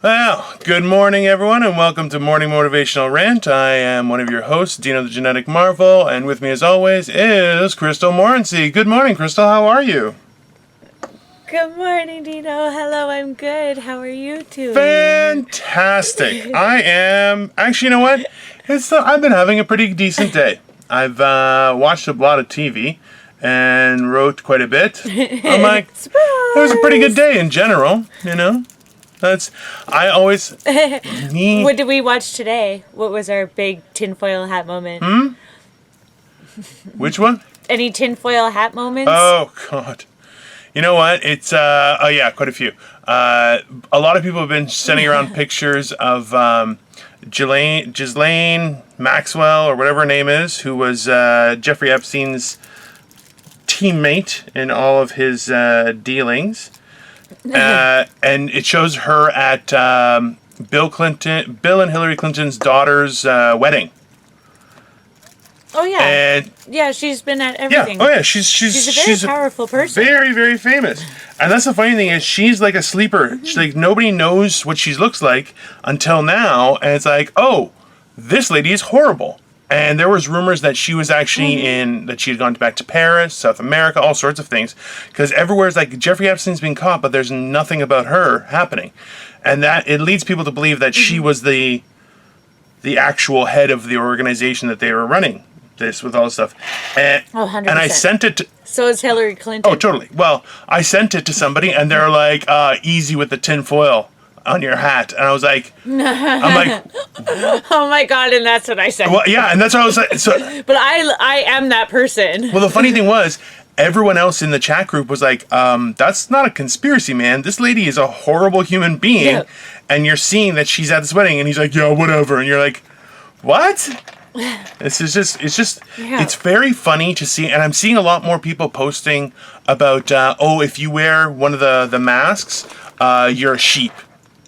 Well, good morning, everyone, and welcome to Morning Motivational Rant. I am one of your hosts, Dino the Genetic Marvel, and with me, as always, is Crystal Morency. Good morning, Crystal. How are you? Good morning, Dino. Hello, I'm good. How are you doing? Fantastic. I am... Actually, you know what? I've been having a pretty decent day. I've watched a lot of TV and wrote quite a bit. I'm like, it was a pretty good day in general, you know? I always... What did we watch today? What was our big tinfoil hat moment? Which one? Any tinfoil hat moments? Oh, God. You know what? It's, quite a few. A lot of people have been sending around pictures of Ghislaine Maxwell, or whatever her name is, who was Jeffrey Epstein's teammate in all of his dealings. And it shows her at Bill and Hillary Clinton's daughter's wedding. Oh yeah, and yeah, she's been at everything. Yeah, oh yeah, she's a very powerful person. Very, very famous. And that's the funny thing is she's like a sleeper. She's like, nobody knows what she looks like until now, and it's like, oh, this lady is horrible. And there was rumors that she was actually that she had gone back to Paris, South America, all sorts of things. Because everywhere it's like, Jeffrey Epstein's been caught, but there's nothing about her happening. And that, it leads people to believe that she was the actual head of the organization that they were running this with all this stuff. And, 100%. And I sent it to... So is Hillary Clinton. Oh, totally. Well, I sent it to somebody, and they're like, easy with the tin foil on your hat. And I was like, oh my God, and that's what I said. Well, yeah, and that's what I was like. So, but I am that person. Well, the funny thing was, everyone else in the chat group was like, that's not a conspiracy, man. This lady is a horrible human being, and you're seeing that she's at this wedding, and he's like, yeah, whatever. And you're like, what? It's very funny to see, and I'm seeing a lot more people posting about, if you wear one of the masks, you're a sheep.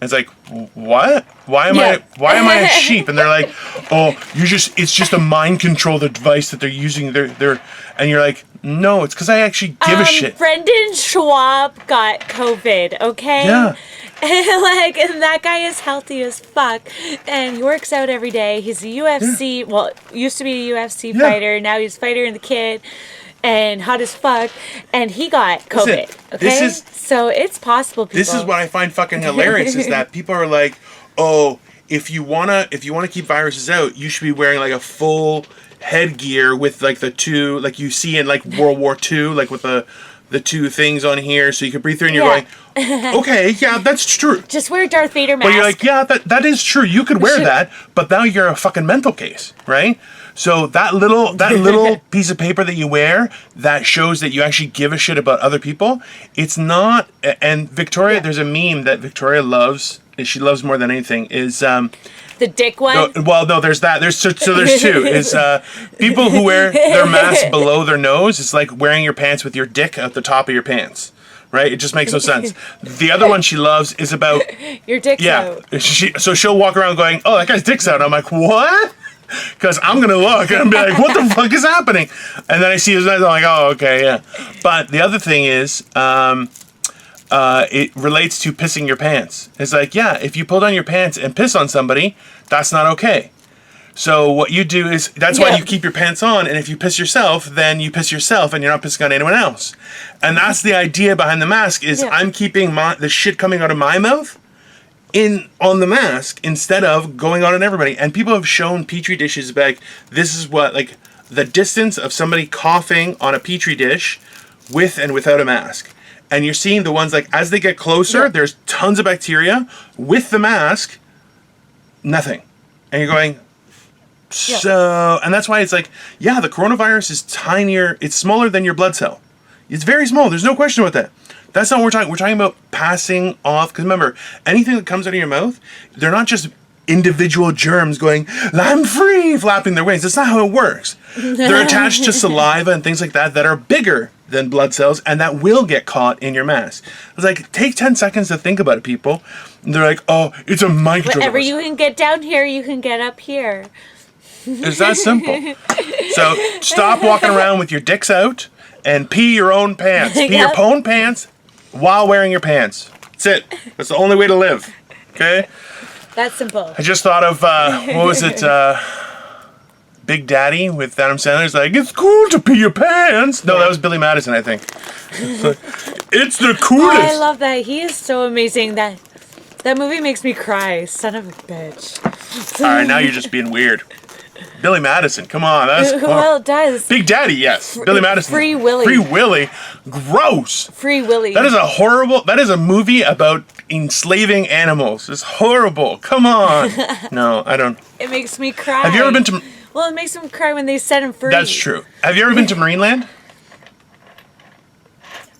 It's like, what? Why am I a sheep? And they're like, oh, it's just a mind control device that they're using. They're and you're like, no, it's because I actually give a shit. Brendan Schwab got COVID, okay? Yeah. And that guy is healthy as fuck, and he works out every day. He's a UFC, used to be a UFC fighter. Now he's fighter in the kid, and hot as fuck. And he got COVID. Okay, so it's possible. People. This is what I find fucking hilarious is that people are like, oh, if you wanna keep viruses out, you should be wearing like a full headgear with like the two, like you see in like World War II, like with the two things on here so you can breathe through, and you're going, okay, yeah, that's true. Just wear a Darth Vader mask. But you're like, yeah, that is true. You could wear that, but now you're a fucking mental case, right? So that little piece of paper that you wear that shows that you actually give a shit about other people, it's not. And Victoria, there's a meme that Victoria loves. She loves more than anything is the dick one. No, there's that. There's two. Is people who wear their mask below their nose. It's like wearing your pants with your dick at the top of your pants. Right? It just makes no sense. The other one she loves is about your dick's out. So she'll walk around going, "Oh, that guy's dick's out." And I'm like, "What?" Because I'm gonna look and be like, "What the fuck is happening?" And then I see his eyes. I'm like, "Oh, okay, yeah." But the other thing is, it relates to pissing your pants. It's like, yeah, if you pull down your pants and piss on somebody, that's not okay. So what you do is, that's why you keep your pants on, and if you piss yourself, then you piss yourself, and you're not pissing on anyone else. And that's the idea behind the mask, is I'm keeping the shit coming out of my mouth on the mask, instead of going on everybody. And people have shown Petri dishes back, this is what, like, the distance of somebody coughing on a Petri dish with and without a mask. And you're seeing the ones, like, as they get closer, there's tons of bacteria. With the mask, nothing. And you're going, so, and that's why it's like, yeah, the coronavirus is tinier. It's smaller than your blood cell. It's very small. There's no question about that. That's not what we're talking. We're talking about passing off. Because remember, anything that comes out of your mouth, they're not just individual germs going, I'm free, flapping their wings. That's not how it works. They're attached to saliva and things like that are bigger than blood cells, and that will get caught in your mask. It's like, take 10 seconds to think about it, people. And they're like, oh, it's a mind control. Whatever you can get down here, you can get up here. It's that simple. So stop walking around with your dicks out and pee your own pants. Pee your own pants while wearing your pants. That's it. That's the only way to live. Okay? That's simple. I just thought of, what was it, Big Daddy with Adam Sandler. He's like, it's cool to pee your pants. No, that was Billy Madison, I think. It's like, it's the coolest. I love that. He is so amazing. That movie makes me cry. Son of a bitch. All right, now you're just being weird. Billy Madison, come on. Well, it does. Big Daddy, yes. Billy Madison. Free Willy. Free Willy. Gross. Free Willy. That is a movie about enslaving animals. It's horrible. Come on. No, I don't. It makes me cry. Have you ever been to... Well, it makes him cry when they set him free. That's true. Have you ever been to Marineland?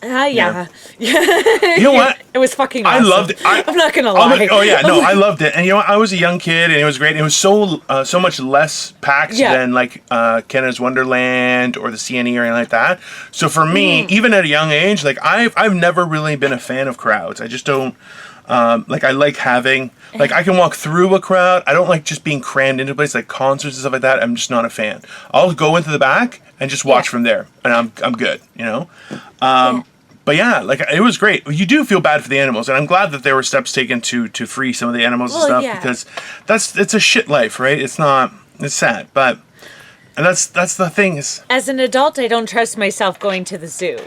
Yeah. You know what? It was fucking awesome. I loved it. I'm not gonna lie. Oh yeah, no, I loved it. And you know what? I was a young kid, and it was great. It was so much less packed than like Canada's Wonderland or the CNE or anything like that. So for me, even at a young age, like I've never really been a fan of crowds. I just don't. Like I like having, like I can walk through a crowd. I don't like just being crammed into a place like concerts and stuff like that. I'm just not a fan. I'll go into the back and just watch from there, and I'm good, you know. But yeah, like it was great. You do feel bad for the animals, and I'm glad that there were steps taken to free some of the animals and stuff because it's a shit life, right? It's sad, but and that's the thing is. As an adult, I don't trust myself going to the zoo.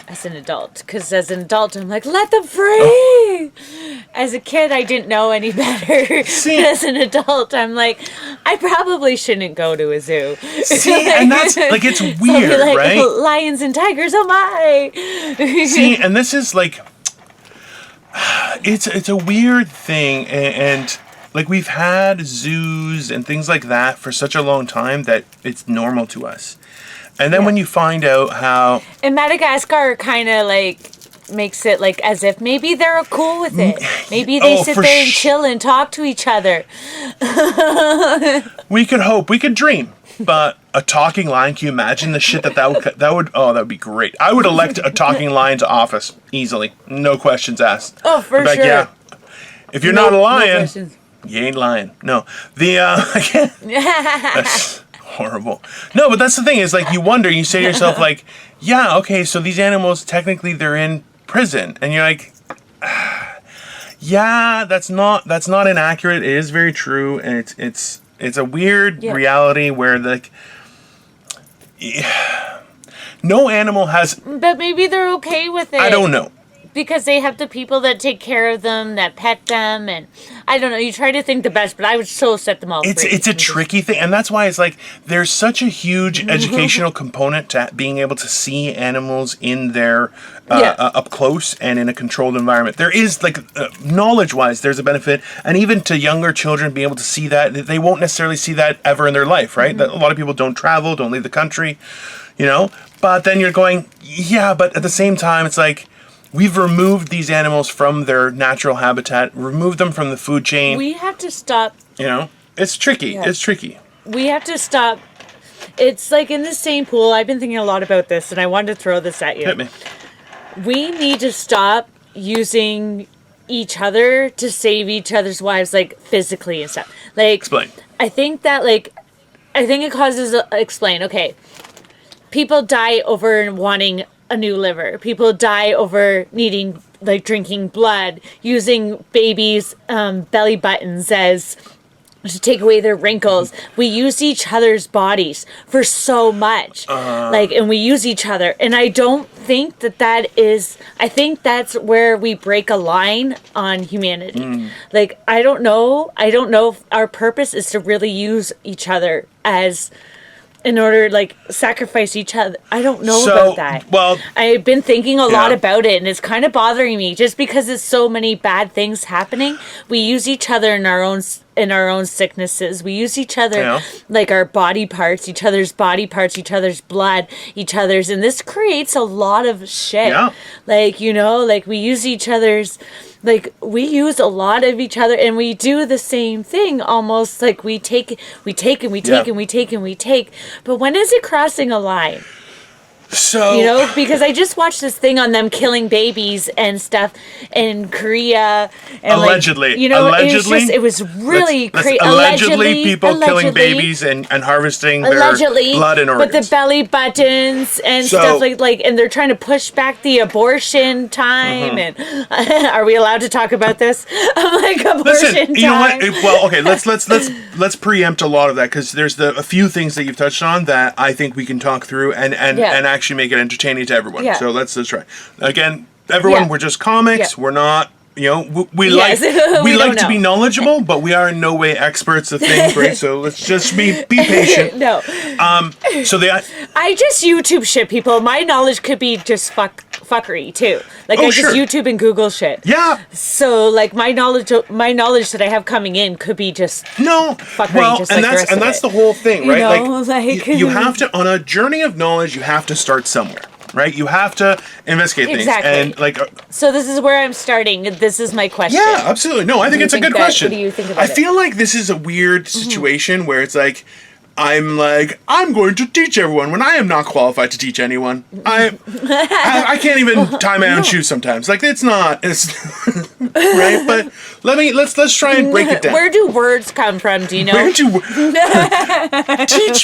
As an adult, because as an adult, I'm like, let them free. Oh. As a kid, I didn't know any better. See, but as an adult, I'm like, I probably shouldn't go to a zoo. See, and that's like it's weird, so I'll be like, right? Lions and tigers, oh my! See, and this is like, it's a weird thing, and like we've had zoos and things like that for such a long time that it's normal to us. And then when you find out how... And Madagascar kind of like makes it like as if maybe they're cool with it. Maybe they sit there and chill and talk to each other. We could hope. We could dream. But a talking lion, can you imagine the shit that would be great. I would elect a talking lion to office easily. No questions asked. Oh, for sure. Yeah. If you're not a lion, you ain't lying. No. That's horrible. No, but that's the thing is like you wonder, you say to yourself like, yeah, okay, so these animals technically they're in prison, and you're like, yeah, that's not inaccurate. It is very true, and it's a weird reality where like no animal has. But maybe they're okay with it. I don't know. Because they have the people that take care of them, that pet them, and I don't know. You try to think the best, but I would so set them all free. It's a tricky thing, and that's why it's like there's such a huge educational component to being able to see animals in their up close and in a controlled environment. There is like knowledge-wise, there's a benefit, and even to younger children being able to see that they won't necessarily see that ever in their life, right? A lot of people don't travel, don't leave the country, you know. But then you're going, yeah, but at the same time, it's like. We've removed these animals from their natural habitat, removed them from the food chain. We have to stop. You know, it's tricky. Yeah. It's tricky. We have to stop. It's like in the same pool. I've been thinking a lot about this, and I wanted to throw this at you. Hit me. We need to stop using each other to save each other's lives, like physically and stuff. Like, explain. I think it causes. Explain. Okay. People die over wanting a new liver. People die over needing, like, drinking blood, using babies' belly buttons as to take away their wrinkles. We use each other's bodies for so much, and we use each other. And I don't think that is. I think that's where we break a line on humanity. Like, I don't know if our purpose is to really use each other as. In order to, like, sacrifice each other. I don't know about that. Well, I've been thinking a lot about it, and it's kind of bothering me. Just because there's so many bad things happening, we use each other in our own sicknesses. We use each other, like, our body parts, each other's blood, and this creates a lot of shit. Yeah. Like, you know, like, we use each other's... Like, we use a lot of each other, and we do the same thing almost. Like, we take. But when is it crossing a line? So because I just watched this thing on them killing babies and stuff in Korea. And allegedly, it was really crazy. Allegedly, people killing babies and harvesting their blood and organs. But the belly buttons and stuff and they're trying to push back the abortion time. And are we allowed to talk about this? I'm like, abortion time. You know what? Well, okay, let's preempt a lot of that, because there's a few things that you've touched on that I think we can talk through and actually make it entertaining to everyone. So let's try. Again, everyone, we're just comics. We're not, we like to be knowledgeable, but we are in no way experts of things, right? So let's just be patient. No. I just YouTube shit, people. My knowledge could be just fuckery too. Like I just YouTube and Google shit. Yeah. So like my knowledge that I have coming in could be just fuckery. Well, just and like that's the whole thing, right? You have to, on a journey of knowledge, you have to start somewhere. Right, you have to investigate things, and So this is where I'm starting. This is my question. Yeah, absolutely. No, I think it's a good question. What do you think about it? I feel like this is a weird situation where it's like, I'm going to teach everyone when I am not qualified to teach anyone. I can't even tie my own shoes sometimes. Like it's right. But let's try and break it down. Where do words come from, Dino? Teach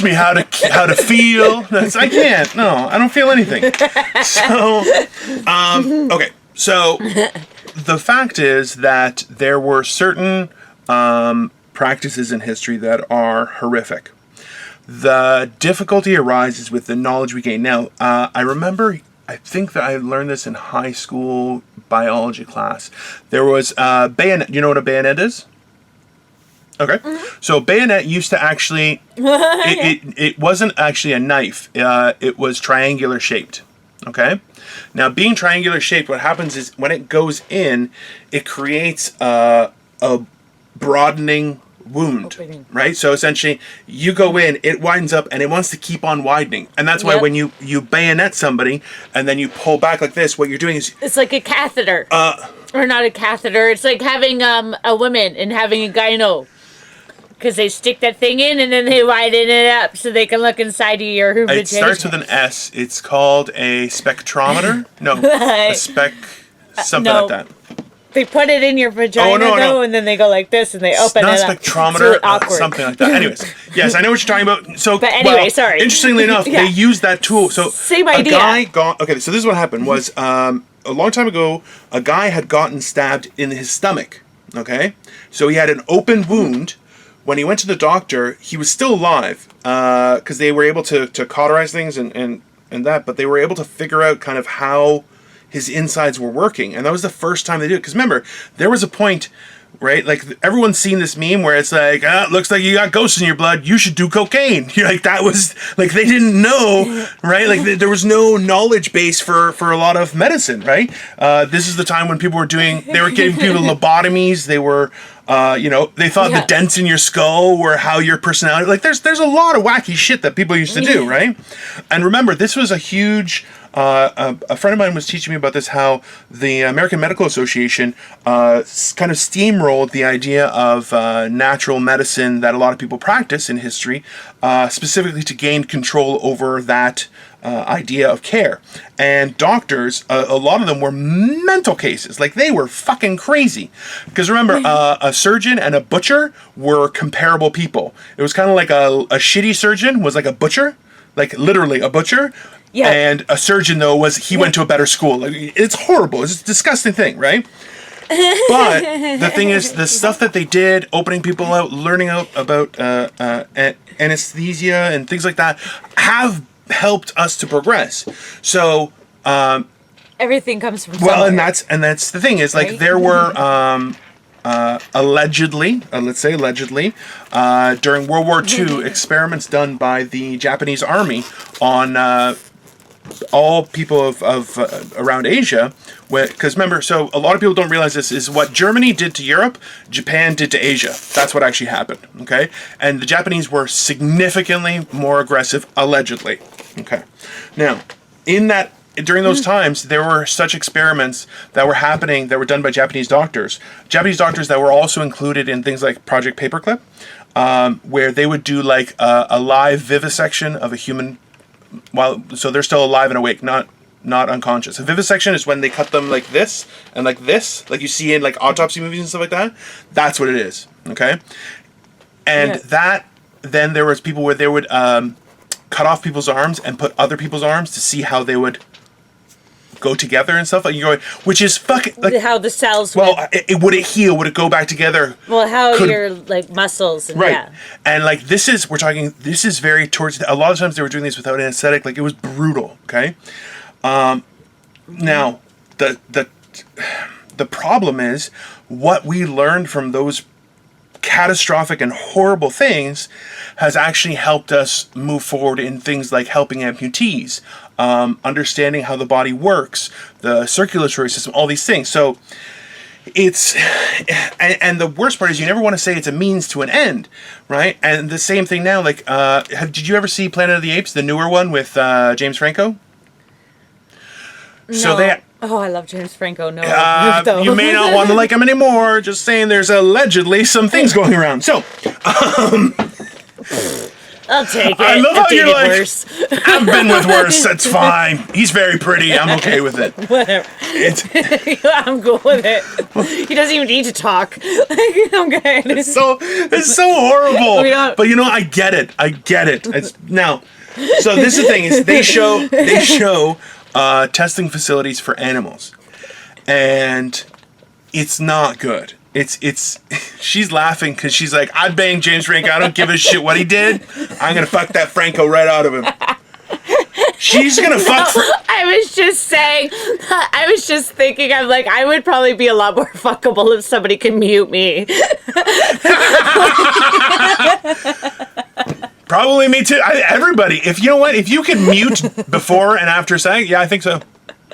me how to feel? I can't. No, I don't feel anything. So, okay. So the fact is that there were certain practices in history that are horrific. The difficulty arises with the knowledge we gain. Now, I think that I learned this in high school biology class. There was a bayonet. You know what a bayonet is? Okay. So bayonet used to actually, it wasn't actually a knife. It was triangular shaped. Okay. Now, being triangular shaped, what happens is when it goes in, it creates a broadening wound, right? So essentially, you go in, it widens up, and it wants to keep on widening. And that's why when you bayonet somebody, and then you pull back like this, what you're doing is... It's like a catheter. Or not a catheter. It's like having a woman and having a gyno. Because they stick that thing in, and then they widen it up so they can look inside of your vagina. It starts with an S. It's called a spectrometer. No, something like that. They put it in your vagina, and then they go like this, and they open it up. Not a spectrometer, it's really something like that. Anyways, yes, I know what you're talking about. So, but anyway, sorry. Interestingly enough, they used that tool. So same idea. Okay, so this is what happened. Was a long time ago, a guy had gotten stabbed in his stomach. Okay, so he had an open wound. When he went to the doctor, he was still alive because they were able to cauterize things and that, but they were able to figure out kind of how his insides were working, and that was the first time they did it. Because remember, there was a point, right? Like everyone's seen this meme where it's like, looks like you got ghosts in your blood. You should do cocaine. You're like, that was like they didn't know, right? Like there was no knowledge base for a lot of medicine, right? This is the time when people were giving people lobotomies. They were. They thought the dents in your skull were how your personality. Like, there's a lot of wacky shit that people used to do, right? And remember, this was a huge. A friend of mine was teaching me about this. How the American Medical Association kind of steamrolled the idea of natural medicine that a lot of people practice in history, specifically to gain control over that. Idea of care. And doctors, a lot of them were mental cases. Like, they were fucking crazy. Because remember, a surgeon and a butcher were comparable people. It was kind of like a shitty surgeon was like a butcher. Like, literally a butcher. Yeah. And a surgeon, though, he went to a better school. Like, it's horrible. It's a disgusting thing, right? But the thing is, the stuff that they did, opening people out, learning out about anesthesia and things like that, have helped us to progress. So everything comes from somewhere. And that's the thing is, like, right? There were allegedly during World War II experiments done by the Japanese army on all people of around Asia, because remember, so a lot of people don't realize this is what Germany did to Europe, Japan did to Asia. That's what actually happened. Okay, and the Japanese were significantly more aggressive, allegedly. Okay, now during those times, there were such experiments that were happening that were done by Japanese doctors that were also included in things like Project Paperclip, where they would do like a live vivisection of a human so they're still alive and awake, not unconscious. A vivisection is when they cut them like this and like this, like you see in like autopsy movies and stuff like that. That's what it is. Okay, and that then there was people where they would cut off people's arms and put other people's arms to see how they would go together and stuff, like you go, which is fucking like how the cells. Well, would it heal? Would it go back together? Well, how your like muscles and right, and like this is very towards. A lot of times they were doing this without anesthetic. Like it was brutal. Okay, now the problem is what we learned from those catastrophic and horrible things has actually helped us move forward in things like helping amputees, understanding how the body works, the circulatory system, all these things. So it's, and the worst part is you never want to say it's a means to an end, right? And the same thing now, like, did you ever see Planet of the Apes, the newer one with James Franco? No. So they... Oh, I love James Franco. No, you may not want to like him anymore. Just saying, there's allegedly some things going around. So, I'll take it. I love how you're like, worse. I've been with worse. That's fine. He's very pretty. I'm okay with it. Whatever. I'm good with it. He doesn't even need to talk. Okay. It's so horrible. But you know, I get it. It's now. So this is the thing: is they show testing facilities for animals, and it's not good. It's she's laughing because she's like, I banged James Franco. I don't give a shit what he did. I'm gonna fuck that Franco right out of him. She's gonna fuck. I was just thinking. I'm like, I would probably be a lot more fuckable if somebody could mute me. Probably me too. Everybody. If you know what, if you can mute before and after sex, yeah, I think so.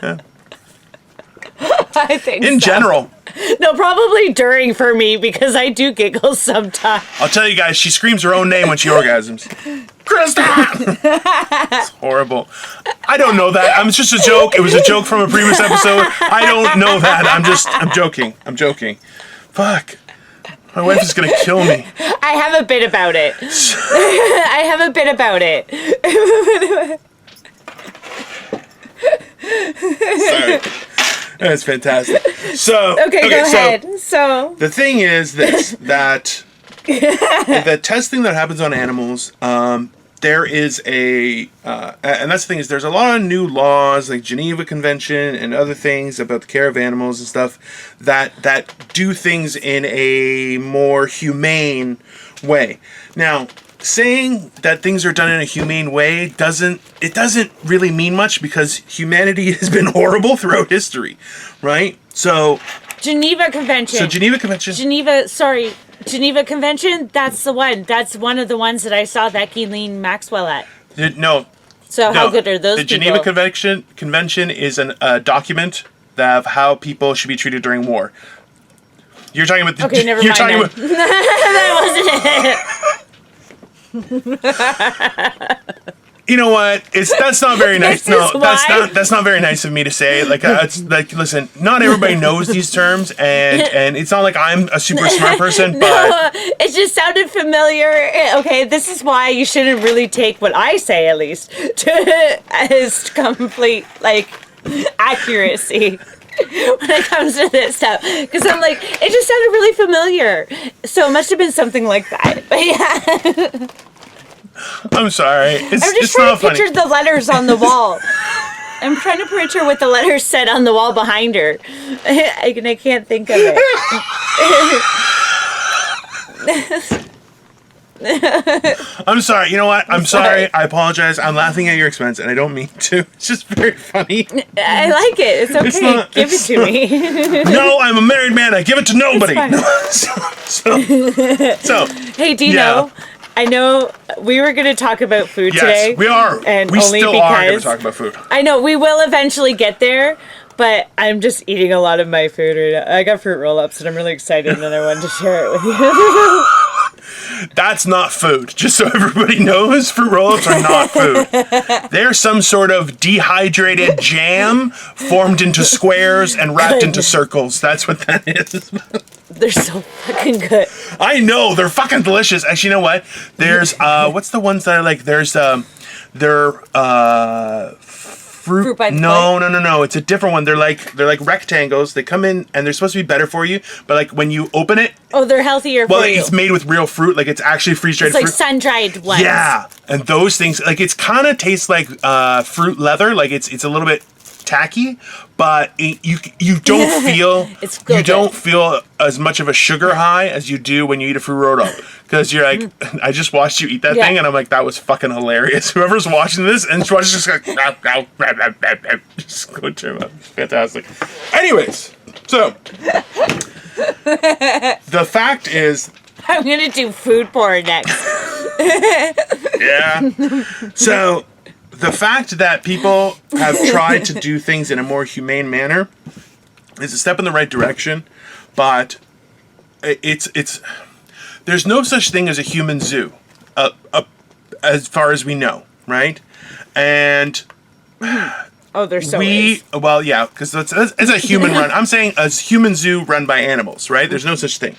Yeah. I think in general. No, probably during for me because I do giggle sometimes. I'll tell you guys, she screams her own name when she orgasms. Krista! It's horrible. I don't know that. It's just a joke. It was a joke from a previous episode. I don't know that. I'm joking. Fuck. My wife is going to kill me. I have a bit about it. Sorry. That's fantastic. So okay, go ahead. So the thing is this, that the testing that happens on animals, there is and that's the thing is there's a lot of new laws like Geneva Convention and other things about the care of animals and stuff that do things in a more humane way. Now, saying that things are done in a humane way doesn't really mean much because humanity has been horrible throughout history, right? So Geneva Convention, that's the one. That's one of the ones that I saw that Ghislaine Maxwell at. How good are those? The Geneva Convention is a document of how people should be treated during war. You're talking about okay, never mind. That wasn't it. You know what? That's not very nice. That's not very nice of me to say. Like, it's like, listen, not everybody knows these terms, and it's not like I'm a super smart person. But it just sounded familiar. Okay, this is why you shouldn't really take what I say, at least, as complete accuracy. When it comes to this stuff, because I'm like, it just sounded really familiar, so it must have been something like that. But yeah, I'm sorry. I'm just trying to picture the letters on the wall. I'm trying to picture what the letters said on the wall behind her. I can't think of it. I'm sorry. You know what? I'm sorry. I apologize. I'm laughing at your expense, and I don't mean to. It's just very funny. I like it. It's okay. Give it to me. No, I'm a married man. I give it to nobody. So, hey, Dino. Yeah. I know we were going to talk about food today. Yes, we are. And we still are going to talk about food. I know we will eventually get there, but I'm just eating a lot of my food right now. I got fruit roll-ups, and I'm really excited, and I wanted to share it with you. That's not food. Just so everybody knows, fruit roll-ups are not food. They're some sort of dehydrated jam formed into squares and wrapped into circles. That's what that is. They're so fucking good. I know, they're fucking delicious. Actually, you know what? There's what's the ones that are like? There's they're fruit by the no. It's a different one. They're like rectangles. They come in and they're supposed to be better for you. But like when you open it, they're healthier. well, for you. it's made with real fruit. Like it's actually freeze-dried It's like fruit. sun-dried ones. Yeah, and those things, like it's kind of tastes like fruit leather. Like it's a little bit tacky, but you don't feel It's still you don't good. feel as much of a sugar high as you do when you eat a fruit because you're like, I just watched you eat that Yeah. thing, and I'm like, that was fucking hilarious. Whoever's watching this and watching just like, just go to it. Fantastic. Anyways, so the fact is, I'm gonna do food porn next. yeah. So the fact that people have tried to do things in a more humane manner is a step in the right direction, but it's there's no such thing as a human zoo, as far as we know, right? And Oh, there's so is. well, yeah, because it's a human run. I'm saying a human zoo run by animals, right? There's no such thing,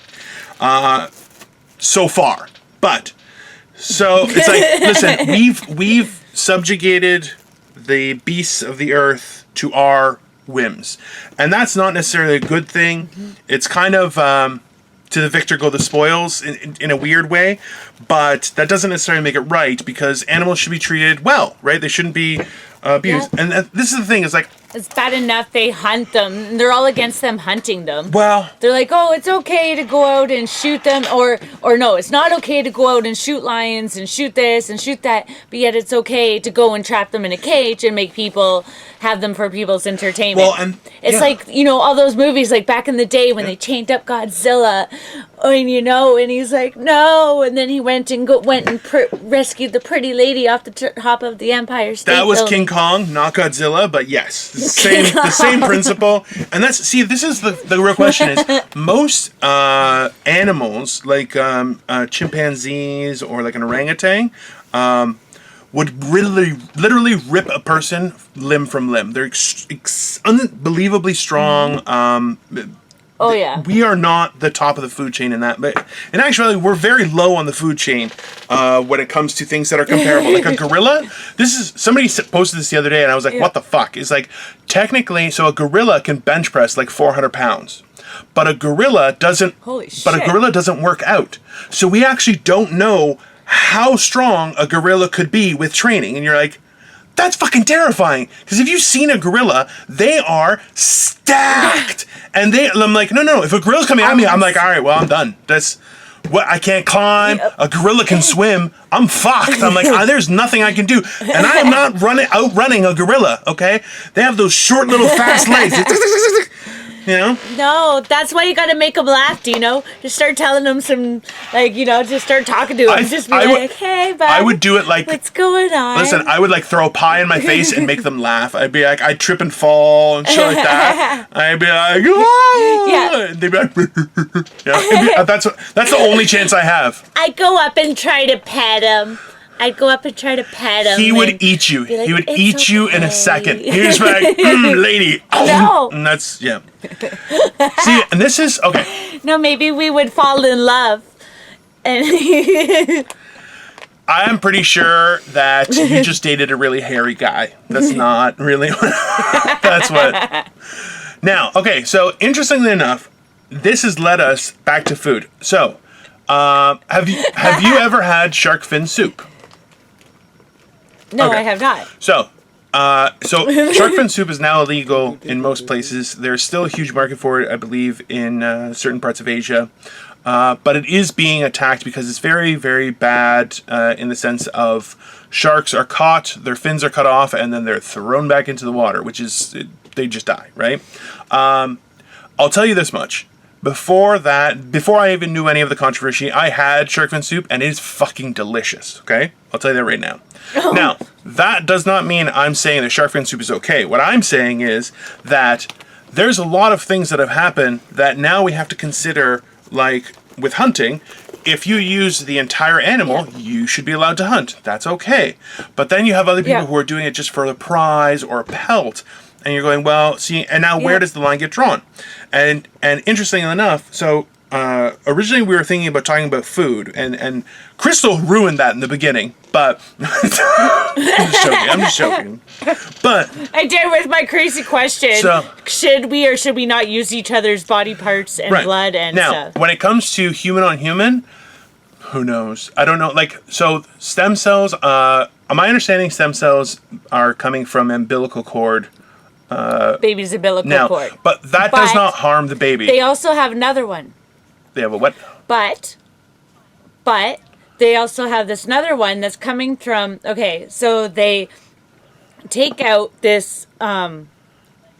so far. But so it's like, listen, we've subjugated the beasts of the earth to our whims, and that's not necessarily a good thing. It's kind of to the victor go the spoils in a weird way, but that doesn't necessarily make it right, because animals should be treated well, right? They shouldn't be abused. Yeah. And this is the thing, is like, It's bad enough they hunt them. And they're all against them hunting them. well, They're like, oh, it's okay to go out and shoot them, or no, it's not okay to go out and shoot lions and shoot this and shoot that, but yet it's okay to go and trap them in a cage and make people have them for people's entertainment. well, and It's yeah. like, all those movies like back in the day when they chained up Godzilla, and he's like, no, and then he went and rescued the pretty lady off the top of the Empire State That was Building. King Kong, not Godzilla, but yes, the same principle. And this is the real question is, most animals like chimpanzees or like an orangutan would literally rip a person limb from limb. They're unbelievably strong. Oh yeah. We are not the top of the food chain in that, but in actuality, we're very low on the food chain when it comes to things that are comparable. Like a gorilla, somebody posted this the other day, and I was like, what the fuck? It's like, technically, so a gorilla can bench press like 400 pounds, but a gorilla doesn't. Holy shit. But a gorilla doesn't work out, so we actually don't know how strong a gorilla could be with training. And you're like, that's fucking terrifying. Because if you've seen a gorilla, they are stacked. And I'm like, no. If a gorilla's coming at me, I'm like, all right, well, I'm done. That's what, I can't climb. A gorilla can swim. I'm fucked. I'm like, there's nothing I can do. And I am not outrunning a gorilla, okay? They have those short little fast legs. No, that's why you gotta make them laugh, Dino. Just start telling them some, just start talking to them. Just be like, hey, bud. I would do it like, what's going on? listen, I would like throw a pie in my face and make them laugh. I'd be like, I'd trip and fall and shit like that. I'd be like, oh! Yeah. And they'd be like, that's the only chance I have. I'd go up and try to pet him. He would eat you. be like, He would "It's eat you in a okay." second. He'd just be like, lady. No. And that's, yeah. See, and this is, okay. No, maybe we would fall in love. And I'm pretty sure that you just dated a really hairy guy. That's not really that's what. Now, okay, so interestingly enough, this has led us back to food. So, have you ever had shark fin soup? no, Okay. I have not. So shark fin soup is now illegal in most places. There's still a huge market for it, I believe, in certain parts of Asia. But it is being attacked because it's very, very bad in the sense of sharks are caught, their fins are cut off, and then they're thrown back into the water, which is, they just die, right? I'll tell you this much. Before I even knew any of the controversy, I had shark fin soup, and it is fucking delicious, okay? I'll tell you that right now. Now, that does not mean I'm saying that shark fin soup is okay. What I'm saying is that there's a lot of things that have happened that now we have to consider, like with hunting. If you use the entire animal, you should be allowed to hunt. That's okay. But then you have other people who are doing it just for the prize or a pelt. And you're going, well, see, and now where does the line get drawn? And interestingly enough, so originally we were thinking about talking about food, and Crystal ruined that in the beginning, but I'm just joking. But I did with my crazy question. So, should we or should we not use each other's body parts and blood and now, stuff? when it comes to human on human, who knows? I don't know. Like, so stem cells, my understanding stem cells are coming from umbilical cord. Baby's umbilical cord. But that does not harm the baby. They also have another one. They have a what? But they also have this another one that's coming from, okay, so they take out this,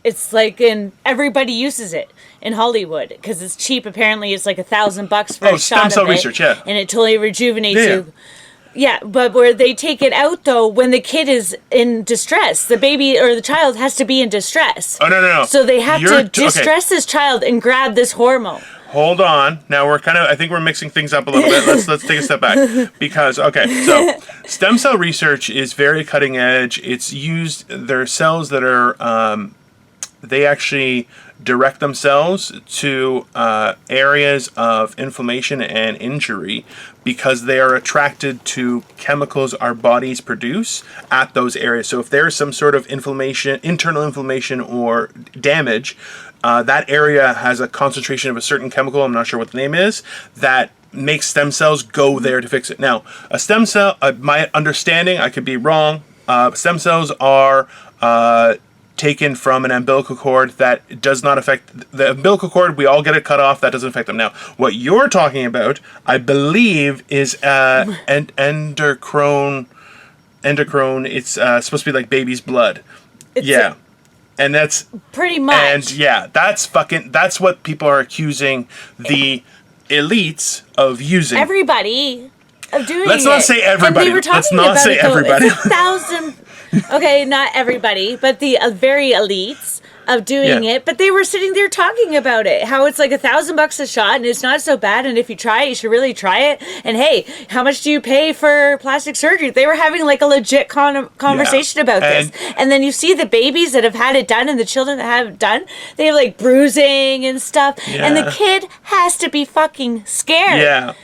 it's like everybody uses it in Hollywood because it's cheap. Apparently it's like $1,000 for a shot stem cell of it, research, yeah. and it totally rejuvenates Yeah. you. Yeah, but where they take it out, though, when the kid is in distress, the baby or the child has to be in distress. Oh, no. So they have to distress this child and grab this hormone. Hold on. Now I think we're mixing things up a little bit. Let's take a step back. Because, so stem cell research is very cutting edge. It's used, there are cells that are, they actually direct themselves to areas of inflammation and injury because they are attracted to chemicals our bodies produce at those areas. So if there is some sort of inflammation, internal inflammation or damage, that area has a concentration of a certain chemical, I'm not sure what the name is, that makes stem cells go there to fix it. Now, a stem cell, my understanding, I could be wrong, stem cells are taken from an umbilical cord that does not affect the umbilical cord. We all get it cut off. That doesn't affect them. Now, what you're talking about, I believe, is endocrine. It's supposed to be like baby's blood. And that's pretty much. And that's what people are accusing the elites of using. Everybody of doing it. Let's not say everybody. Let's not say everybody. It's 1,000. Okay, not everybody, but the very elites of doing it. But they were sitting there talking about it, how it's like $1,000 a shot, and it's not so bad. And if you try it, you should really try it. And hey, how much do you pay for plastic surgery? They were having like a legit conversation about this. And then you see the babies that have had it done, and the children that have it done. They have like bruising and stuff, and the kid has to be fucking scared. Yeah.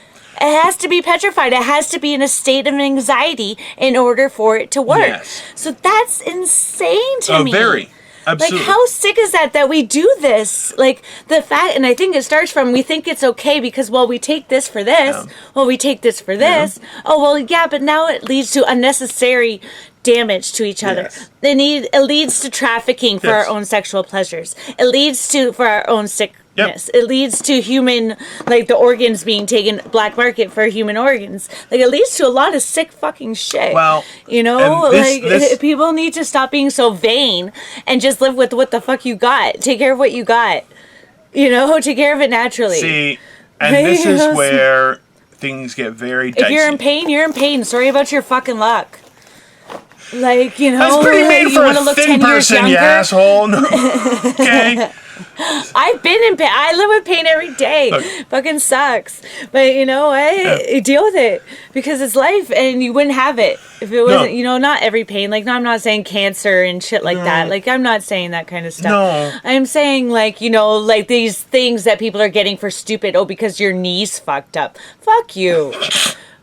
It has to be petrified. It has to be in a state of anxiety in order for it to work. Yes. So that's insane to me. Very. Absolutely. Like, how sick is that we do this? Like, the fact, and I think it starts from, we think it's okay because, well, we take this for this. Yeah. Well, we take this for this. Oh, well, yeah, but now it leads to unnecessary damage to each other. Yes. It leads to trafficking for our own sexual pleasures. It leads to, for our own sickness. It leads to human, like the organs being taken, black market for human organs. Like, it leads to a lot of sick fucking shit. Well, you know, people need to stop being so vain and just live with what the fuck you got. Take care of what you got. You know, take care of it naturally. See, and this is where things get very dicey. If you're in pain, you're in pain. Sorry about your fucking luck. Like, you know, that's pretty made for a thin person, you asshole. No. Okay. I've been in pain. I live with pain every day. Look. Fucking sucks. But you know what? Deal with it. Because it's life and you wouldn't have it if it wasn't, you know, not every pain. Like, no, I'm not saying cancer and shit like that. Like, I'm not saying that kind of stuff. No. I'm saying, like, you know, like these things that people are getting for stupid. Oh, because your knee's fucked up. Fuck you.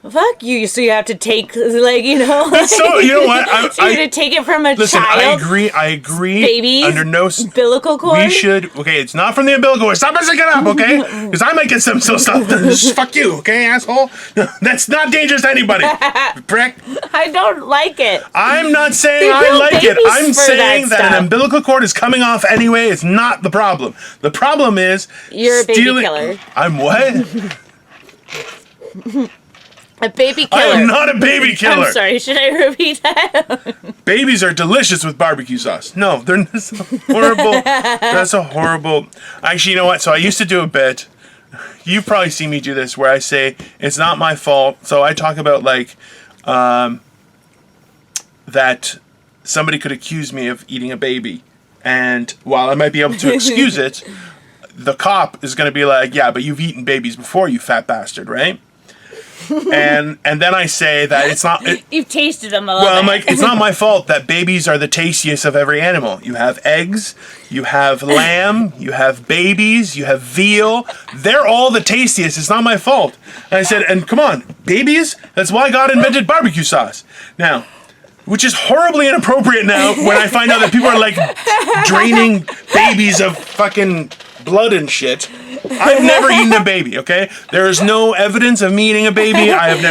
Fuck you! So you have to take, like, you know. Like, so you know what? So you're gonna take it from a child. I agree. Babies. Under no umbilical cord. We should. Okay, it's not from the umbilical cord. Stop messing it up, okay? Because I might get some stuff. Fuck you, okay, asshole. That's not dangerous to anybody. Prick. I don't like it. I'm not saying I like it. I'm saying that an umbilical cord is coming off anyway. It's not the problem. The problem is you're a baby killer. I'm what? A baby killer. I am not a baby killer. I'm sorry, should I repeat that? Babies are delicious with barbecue sauce. No, they're horrible. That's a horrible... Actually, you know what? So I used to do a bit. You've probably seen me do this where I say, it's not my fault. So I talk about, like, that somebody could accuse me of eating a baby. And while I might be able to excuse it, the cop is going to be like, yeah, but you've eaten babies before, you fat bastard, right? and then I say that it's not. You've tasted them a little Well, I'm bit. like, it's not my fault that babies are the tastiest of every animal. You have eggs, you have lamb, you have babies, you have veal. They're all the tastiest. It's not my fault. And I said, and come on, babies? That's why God invented barbecue sauce. Now, which is horribly inappropriate now when I find out that people are like draining babies of fucking blood and shit. I've never eaten a baby, okay? There is no evidence of me eating a baby. I've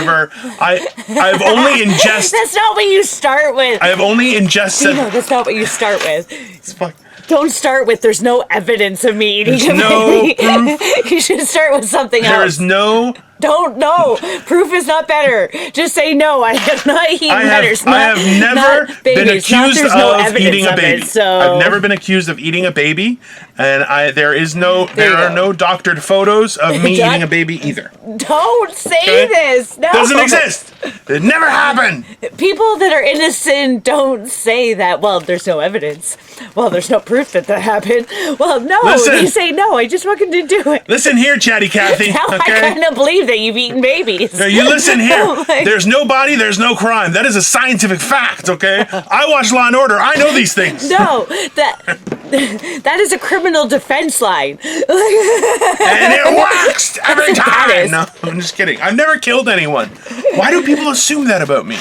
only ingested. That's not what you start with. I have only ingested. No, that's not what you start with. It's fuck. Don't start with "there's no evidence of me eating There's a no baby." proof. You should start with something else. There is no. Don't know. Proof is not better. Just say no. I have not eaten letters. I have never been accused of eating a baby. So I've never been accused of eating a baby, and there are no doctored photos of me eating a baby either. Don't say this. No. Doesn't exist. It never happened. People that are innocent don't say that. Well, there's no evidence. Well, there's no proof that happened. Well, no. Listen. They say no. I just fucking did do it. Listen here, Chatty Cathy. Now I kind of believe that you've eaten babies. Now you listen here. Like, There's no body, there's no crime. That is a scientific fact, okay? I watch Law and Order. I know these things. no, that is a criminal defense line. And it works every That time. is. No, I'm just kidding. I've never killed anyone. Why do people assume that about me?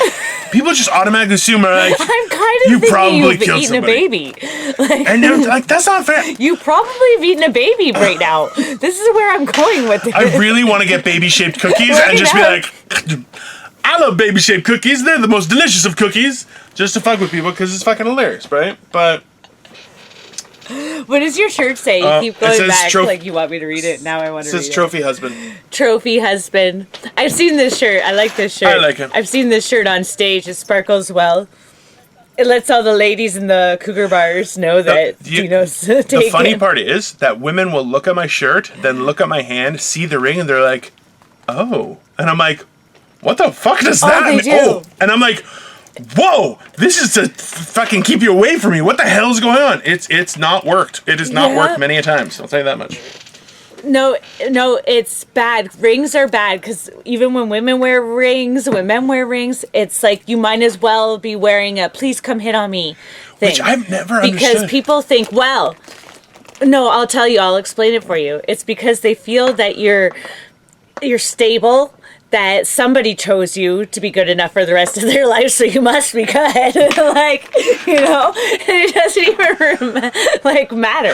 People just automatically assume like I'm kind of you thinking probably you've killed eaten somebody. a baby. And they're like, that's not fair. You probably have eaten a baby right now. This is where I'm going with this. I really want to get baby-shaped cookies Right and just be now. like, I love baby-shaped cookies. They're the most delicious of cookies. Just to fuck with people because it's fucking hilarious, right? But What does your shirt say? You keep it going says back like you want me to read it. Now I want it to read says it. trophy husband. Trophy husband. I've seen this shirt. I like this shirt. I like it. I've seen this shirt on stage. It sparkles well. It lets all the ladies in the cougar bars know that Dino's The taken. funny part is that women will look at my shirt, then look at my hand, see the ring, and they're like, "Oh," and I'm like, "What the fuck does that they mean?" do. Oh, and I'm like, "Whoa, this is to fucking keep you away from me. What the hell's going on?" It's not worked. It has not Yeah. worked many a times. I'll tell you that much. No, it's bad. Rings are bad because even when women wear rings, when men wear rings, it's like you might as well be wearing a "please come hit on me" thing. Which I've never because understood. people think, well, no, I'll tell you, I'll explain it for you. It's because they feel that you're stable, that somebody chose you to be good enough for the rest of their life, so you must be good. Like, it doesn't even matter.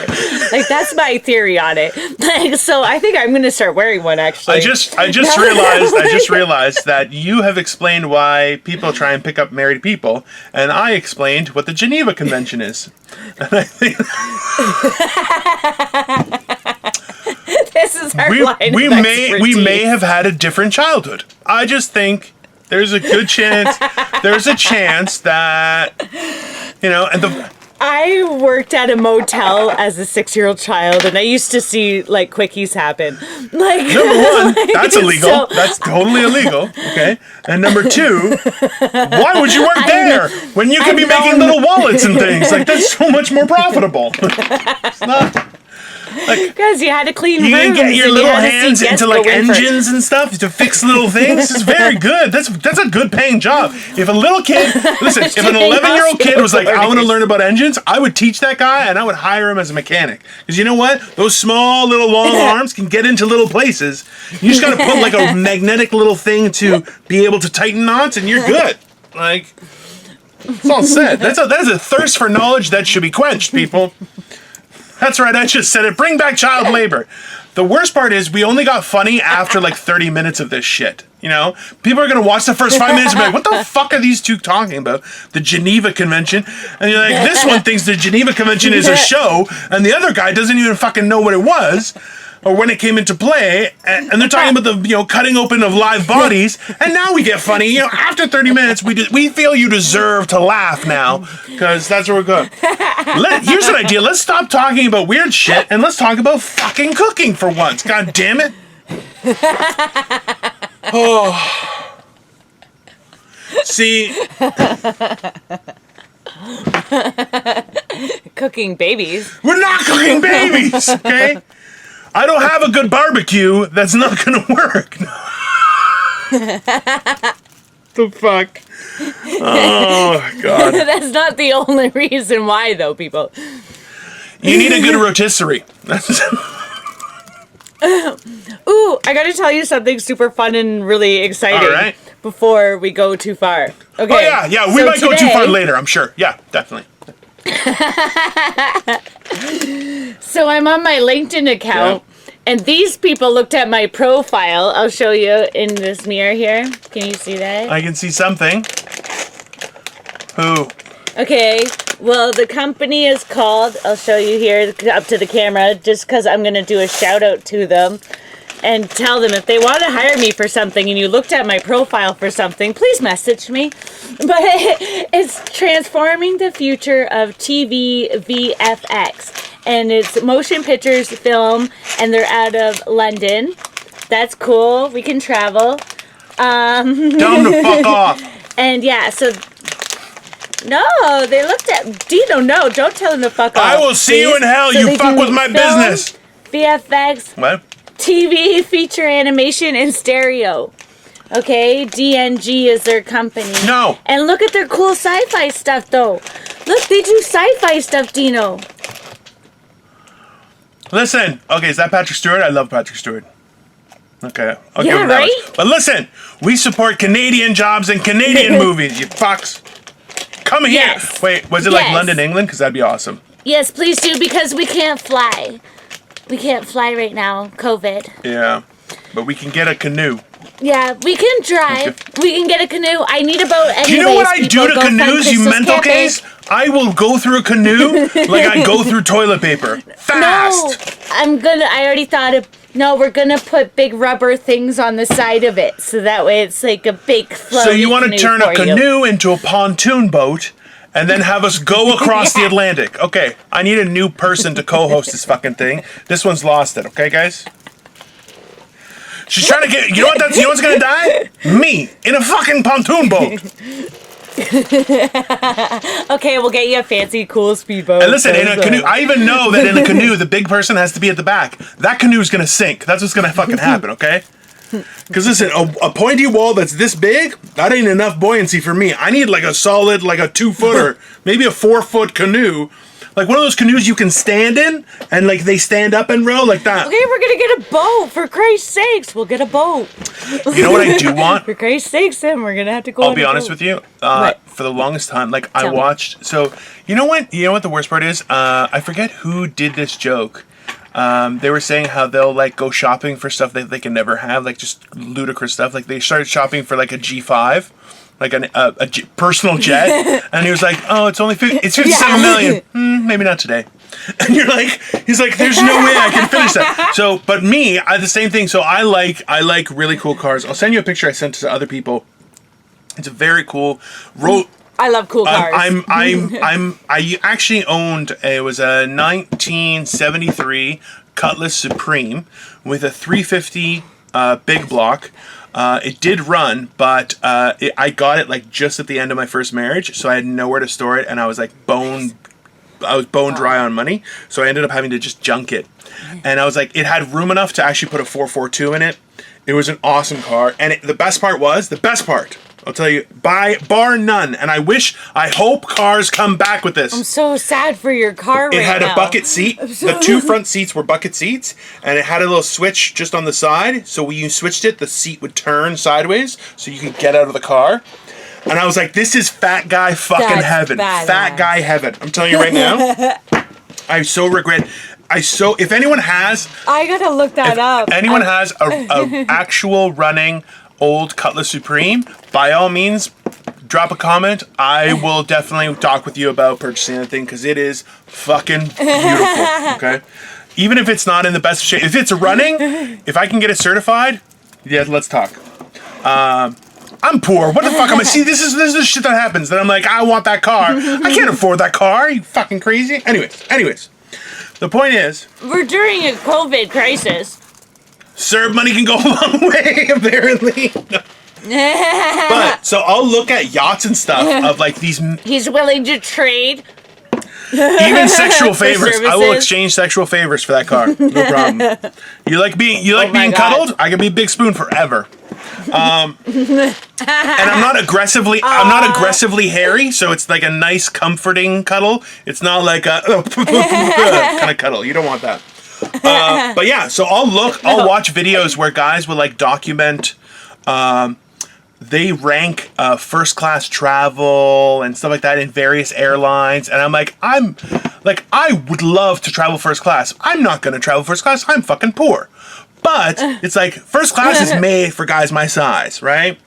Like, that's my theory on it. Like, so I think I'm gonna start wearing one actually. I just realized that you have explained why people try and pick up married people, and I explained what the Geneva Convention is. And I think This is our line of we expertise. may have had a different childhood. I just think there's a good chance. There's a chance that and I worked at a motel as a 6-year-old child, and I used to see like quickies happen. Like number one, that's illegal. so- That's totally illegal. Okay, and number two, why would you work there when you could be making little wallets and things? Like that's so much more profitable. It's not. Because you had to clean You rooms. can get your and little you had to see hands guests into like go in for- engines and stuff to fix little things. It's very good. That's a good paying job. If a little kid, listen, if an 11-year-old kid was like, I want to learn about engines, I would teach that guy and I would hire him as a mechanic. Because you know what? Those small little long arms can get into little places. You just got to put like a magnetic little thing to be able to tighten knots and you're good. Like, it's all said. That is a thirst for knowledge that should be quenched, people. That's right, I just said it. Bring back child labor. The worst part is we only got funny after like 30 minutes of this shit. People are going to watch the first 5 minutes and be like, what the fuck are these two talking about? The Geneva Convention. And you're like, this one thinks the Geneva Convention is a show, and the other guy doesn't even fucking know what it was or when it came into play. And they're talking about the, cutting open of live bodies. And now we get funny. After 30 minutes, we feel you deserve to laugh now because that's where we're going. Here's an idea. Let's stop talking about weird shit and let's talk about fucking cooking for once. God damn it. Oh. See. Cooking babies. We're not cooking babies, okay? I don't have a good barbecue. That's not gonna work. The fuck? Oh, God. That's not the only reason why, though, people. You need a good rotisserie. Ooh, I gotta tell you something super fun and really exciting. All right. Before we go too far. Okay. Oh, yeah. We might go too far later, I'm sure. Yeah, definitely. So I'm on my LinkedIn account, and these people looked at my profile. I'll show you in this mirror here. Can you see that? I can see something. Who? Okay, well, the company is called, I'll show you here up to the camera, just because I'm going to do a shout out to them and tell them if they want to hire me for something and you looked at my profile for something, please message me. But it's Transforming the Future of TV VFX. And it's motion pictures, film, and they're out of London. That's cool. We can travel. Tell them to fuck off. And yeah, so... No, they looked at... Dino, no, don't tell them to fuck off. I will see you in hell, so you fuck with my business. VFX. What? TV, feature animation, and stereo. Okay, DNG is their company. No. And look at their cool sci-fi stuff, though. Look, they do sci-fi stuff, Dino. Listen. Okay, is that Patrick Stewart? I love Patrick Stewart. Okay. I'll give Yeah, him that right? much. But listen, we support Canadian jobs and Canadian movies, you fucks. Come here. Yes. Wait, was it like London, England? Because that'd be awesome. Yes, please do, because we can't fly. We can't fly right now, COVID. Yeah, but we can get a canoe. Yeah, we can drive. We can get a canoe. I need a boat anyways. Do you know what I people. do to Go find canoes, you Crystal's mental Cafe. case? I will go through a canoe like I go through toilet paper. Fast. No, I already thought of, no, we're gonna put big rubber things on the side of it. So that way it's like a big floaty So you want to canoe turn a for you. canoe into a pontoon boat and then have us go across the Atlantic. Okay, I need a new person to co-host this fucking thing. This one's lost it, okay, guys? She's trying to get, you know what's gonna die? Me, in a fucking pontoon boat. Okay, we'll get you a fancy, cool speedboat. And listen, in a canoe, I even know that in a canoe, the big person has to be at the back. That canoe's gonna sink. That's what's gonna fucking happen, okay? Because listen, a pointy wall that's this big, that ain't enough buoyancy for me. I need like a solid, like a 2-footer, maybe a 4-foot canoe. Like one of those canoes you can stand in, and like they stand up and row like that. Okay, we're gonna get a boat, for Christ's sakes. We'll get a boat. You know what I do want? For Christ's sakes, then we're gonna have to go I'll be honest with you. For the longest time, like I watched. So you know what? You know what the worst part is? I forget who did this joke. They were saying how they'll like go shopping for stuff that they can never have, like just ludicrous stuff. Like they started shopping for like a G5, like a personal jet, and he was like, "Oh, it's only it's 57 million. Maybe not today." And you're like, he's like, "There's no way I can finish that." So, but me, the same thing. So I like really cool cars. I'll send you a picture I sent to other people. It's a very cool I love cool cars. I actually owned, it was a 1973 Cutlass Supreme with a 350 big block. It did run, but I got it like just at the end of my first marriage, so I had nowhere to store it, and I was like bone dry on money, so I ended up having to just junk it. And I was like, it had room enough to actually put a 442 in it. It was an awesome car, and the best part, I'll tell you, bar none, and I hope cars come back with this. I'm so sad for your car right now. It had a bucket seat. The two front seats were bucket seats, and it had a little switch just on the side, so when you switched it, the seat would turn sideways, so you could get out of the car. And I was like, this is fat guy fucking heaven. Fat guy heaven. I'm telling you right now, I so regret... if anyone has... I gotta look that up. Anyone has a actual running old Cutlass Supreme, by all means, drop a comment. I will definitely talk with you about purchasing that thing, because it is fucking beautiful, okay? Even if it's not in the best shape. If it's running, if I can get it certified, yeah, let's talk. I'm poor. What the fuck am I? See, this is the shit that happens. Then I'm like, I want that car. I can't afford that car. Are you fucking crazy? Anyways. The point is... We're during a COVID crisis. Serve money can go a long way, apparently. But, so I'll look at yachts and stuff of like these... He's willing to trade. Even sexual favors. I will exchange sexual favors for that car. No problem. You like being cuddled? I can be Big Spoon forever. And I'm not aggressively hairy, so it's like a nice comforting cuddle. It's not like a kind of cuddle. You don't want that. But yeah, so I'll watch videos where guys will like document, they rank first class travel and stuff like that in various airlines, and I would love to travel first class. I'm not gonna travel first class. I'm fucking poor. But it's like first class is made for guys my size, right?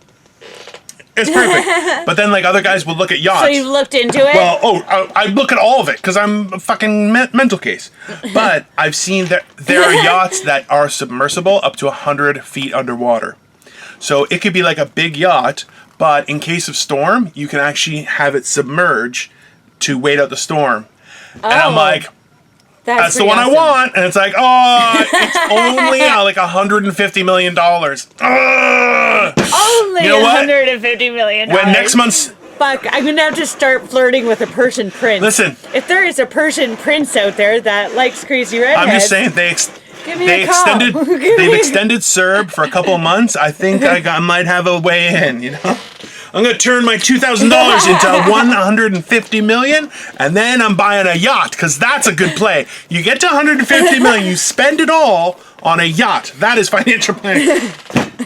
It's perfect. But then like other guys will look at yachts. So you looked into it? Well, I look at all of it because I'm a fucking mental case. But I've seen that there are yachts that are submersible up to 100 feet underwater. So it could be like a big yacht, but in case of storm, you can actually have it submerge to wait out the storm. And I'm like, that's the one awesome. I want. And it's like, it's only like $150 million. Only you know $150 million. When next month's... Fuck, I'm going to have to start flirting with a Persian prince. Listen. If there is a Persian prince out there that likes crazy redheads... I'm just saying, they've extended CERB for a couple of months. I think I might have a way in, you know? I'm going to turn my $2,000 into $150 million, and then I'm buying a yacht, because that's a good play. You get to $150 million, you spend it all on a yacht. That is financial planning.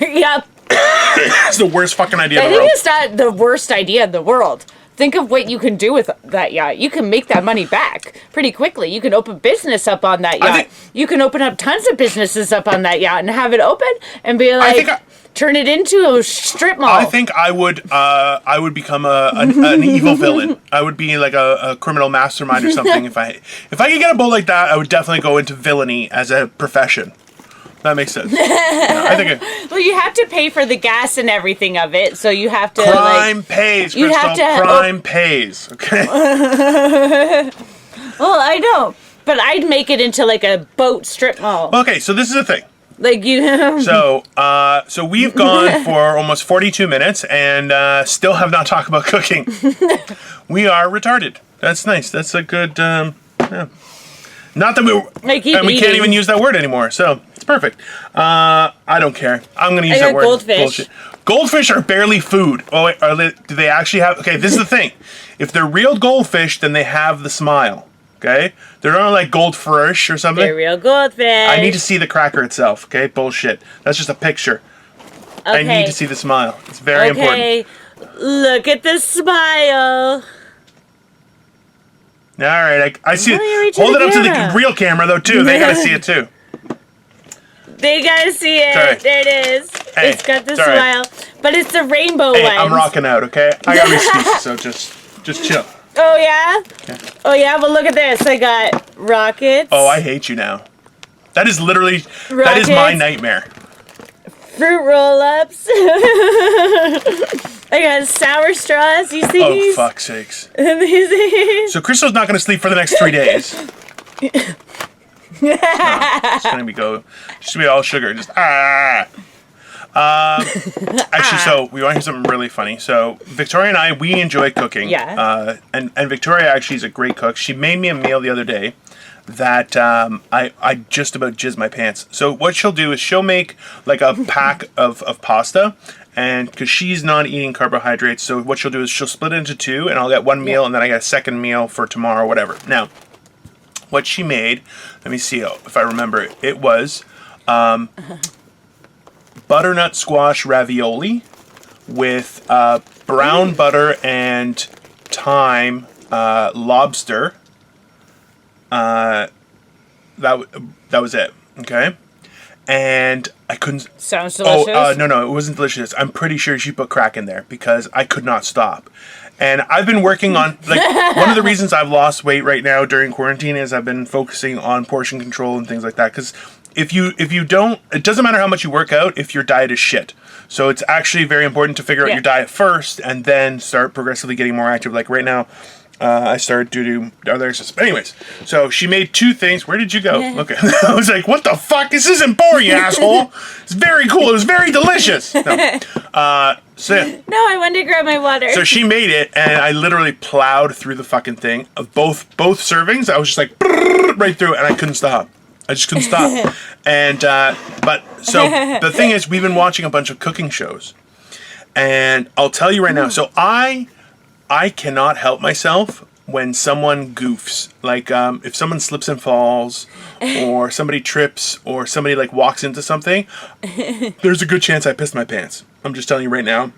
Yep. It's the worst fucking idea in the world. I think it's not the worst idea in the world. Think of what you can do with that yacht. You can make that money back pretty quickly. You can open business up on that yacht. You can open up tons of businesses up on that yacht and have it open and be like... turn it into a strip mall. I think I would become an evil villain. I would be like a criminal mastermind or something. If I could get a boat like that, I would definitely go into villainy as a profession. That makes sense. I think well, you have to pay for the gas and everything of it, so you have to crime pays, Crystal. Crime pays. Okay. Well, I know, but I'd make it into like a boat strip mall. Okay, so this is the thing. Like you. So we've gone for almost 42 minutes and still have not talked about cooking. We are retarded. That's nice. That's a good. Yeah. Not that we can't even use that word anymore. So it's perfect. I don't care. I'm going to use that word. Goldfish. Bullshit. Goldfish are barely food. Oh, wait, do they actually have? Okay, this is the thing. If they're real goldfish, then they have the smile. Okay? They're not like goldfish or something. They're real goldfish. I need to see the cracker itself, okay? Bullshit. That's just a picture. Okay. I need to see the smile. It's very important. Okay, look at the smile. All right, I see it. Hold it up to the real camera, though, too. They gotta see it, too. They gotta see it. Sorry. There it is. Hey, it's got the smile. But it's the rainbow one. I'm rocking out, okay? I got excuses, so just chill. Oh, yeah? Okay. Oh, yeah? Well, look at this. I got rockets. Oh, I hate you now. That is literally... Rockets, that is my nightmare. Fruit roll-ups. I got sour straws. You see these? Oh, fuck's sakes. So Crystal's not going to sleep for the next 3 days. No, it's going to be all sugar. Just, actually, so we want to hear something really funny. So Victoria and I, we enjoy cooking. Yeah. And Victoria actually is a great cook. She made me a meal the other day that I just about jizzed my pants. So what she'll do is she'll make like a pack of pasta, and because she's not eating carbohydrates, so what she'll do is she'll split it into two, and I'll get one meal, and then I get a second meal for tomorrow, whatever. Now, what she made, let me see if I remember it. It was butternut squash ravioli with brown butter and thyme lobster. That was it. Okay, and I couldn't. Sounds delicious. Oh no, it wasn't delicious. I'm pretty sure she put crack in there because I could not stop. And I've been working on, like, one of the reasons I've lost weight right now during quarantine is I've been focusing on portion control and things like that. Because if you don't, it doesn't matter how much you work out if your diet is shit. So it's actually very important to figure out your diet first and then start progressively getting more active. Like right now, I started to do other exercises. But anyways, so she made two things. Where did you go? Okay. I was like, what the fuck? This isn't boring, you asshole. It's very cool. It was very delicious. No. No, I wanted to grab my water. So she made it, and I literally plowed through the fucking thing of both servings. I was just like, right through it, and I couldn't stop. I just couldn't stop. And but so the thing is, we've been watching a bunch of cooking shows, and I'll tell you right now. So I cannot help myself when someone goofs. Like if someone slips and falls, or somebody trips, or somebody like walks into something, there's a good chance I pissed my pants. I'm just telling you right now.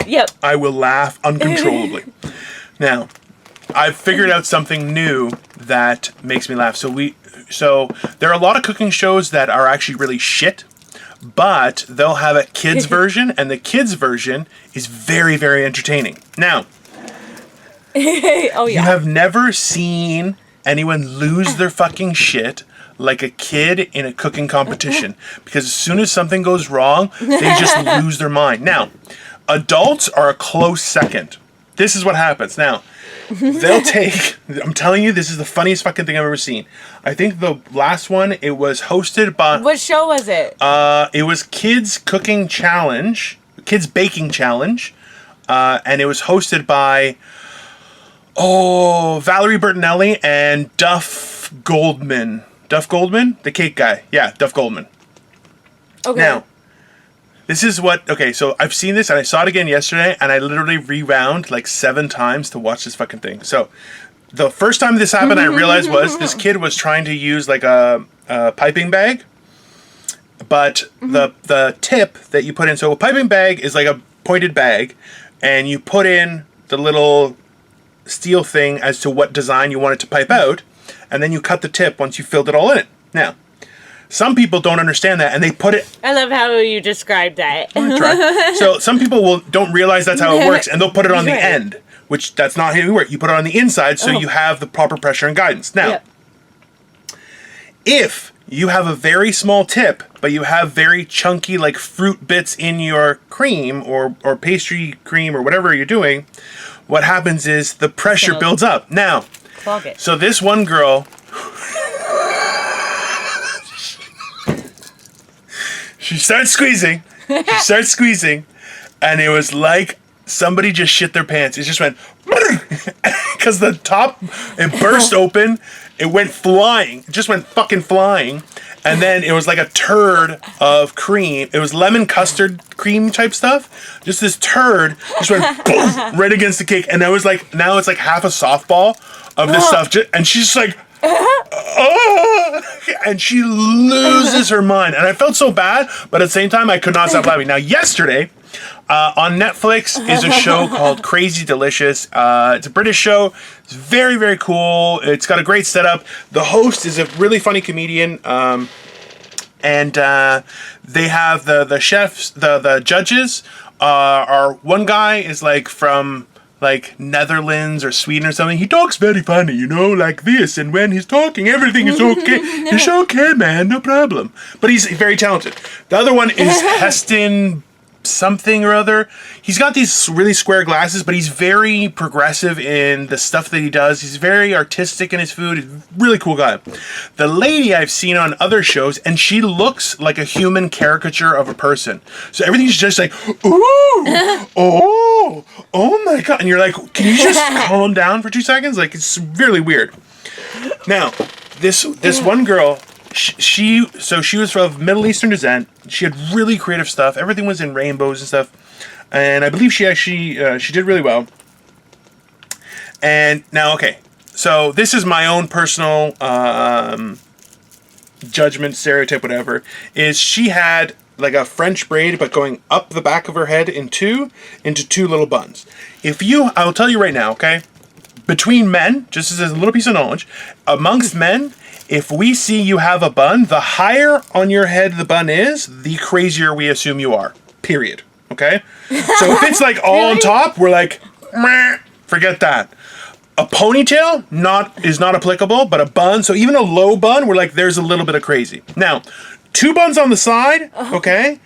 Yep. I will laugh uncontrollably. Now, I've figured out something new that makes me laugh. So there are a lot of cooking shows that are actually really shit, but they'll have a kids version, and the kids version is very, very entertaining. Now, Oh, yeah. you have never seen anyone lose their fucking shit like a kid in a cooking competition, because as soon as something goes wrong, they just lose their mind. Now, adults are a close second. This is what happens. Now, they'll take, I'm telling you, this is the funniest fucking thing I've ever seen. I think the last one, it was hosted by... What show was it? It was Kids Cooking Challenge, Kids Baking Challenge, and it was hosted by, Valerie Bertinelli and Duff Goldman. Duff Goldman? The cake guy. Yeah, Duff Goldman. Okay. Now, this is what... Okay, so I've seen this, and I saw it again yesterday, and I literally rewound like 7 times to watch this fucking thing. So, the first time this happened, I realized was this kid was trying to use like a piping bag, but the tip that you put in... So, a piping bag is like a pointed bag, and you put in the little steel thing as to what design you want it to pipe out, and then you cut the tip once you filled it all in it. Now, some people don't understand that, and they put it... I love how you described that. Try. So some people don't realize that's how it works, and they'll put it on the end, which that's not how it works. You put it on the inside so you have the proper pressure and guidance. Now, if you have a very small tip, but you have very chunky like fruit bits in your cream or pastry cream or whatever you're doing, what happens is the pressure builds up. Now, Clog it. so this one girl... She starts squeezing, and it was like somebody just shit their pants. It just went, because the top, it burst open, it went flying, it just went fucking flying, and then it was like a turd of cream. It was lemon custard cream type stuff. Just this turd just went boom, right against the cake, and I was like, now it's like half a softball of this stuff, and she's just like, and she loses her mind, and I felt so bad, but at the same time I could not stop laughing. Now yesterday on Netflix is a show called Crazy Delicious. It's a British show. It's very, very cool. It's got a great setup. The host is a really funny comedian, and they have the chefs, the judges are, one guy is like from like Netherlands or Sweden or something. He talks very funny, you know, like this. And when he's talking, everything is okay. It's okay, man, no problem. But he's very talented. The other one is Heston something or other. He's got these really square glasses, but he's very progressive in the stuff that he does. He's very artistic in his food. He's a really cool guy. The lady I've seen on other shows, and she looks like a human caricature of a person. So everything's just like, ooh, oh my God. And you're like, can you just calm down for 2 seconds? Like, it's really weird. Now, this one girl, she was of Middle Eastern descent. She had really creative stuff. Everything was in rainbows and stuff. And I believe she actually, she did really well. And now, okay, so this is my own personal judgment, stereotype, whatever, is she had like a French braid, but going up the back of her head into 2 little buns. I will tell you right now, okay, between men, just as a little piece of knowledge, amongst men, if we see you have a bun, the higher on your head the bun is, the crazier we assume you are. Period. Okay? So if it's like all on top, we're like, meh, forget that. A ponytail is not applicable, but a bun, so even a low bun, we're like, there's a little bit of crazy. Now, 2 buns on the side, okay?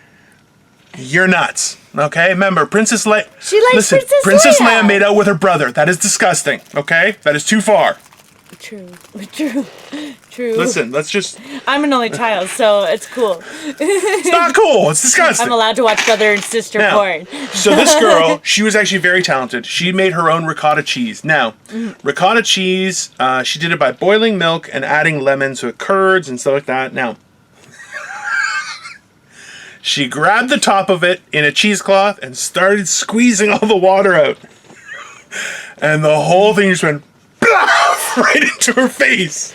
You're nuts. Okay? Remember, Princess Leia... She likes Princess Leia made out with her brother. That is disgusting. Okay? That is too far. True. Listen, let's just... I'm an only child, so it's cool. It's not cool. It's disgusting. I'm allowed to watch brother and sister porn. So this girl, she was actually very talented. She made her own ricotta cheese. Now, ricotta cheese, she did it by boiling milk and adding lemon, so it curds and stuff like that. Now, she grabbed the top of it in a cheesecloth and started squeezing all the water out. And the whole thing just went right into her face.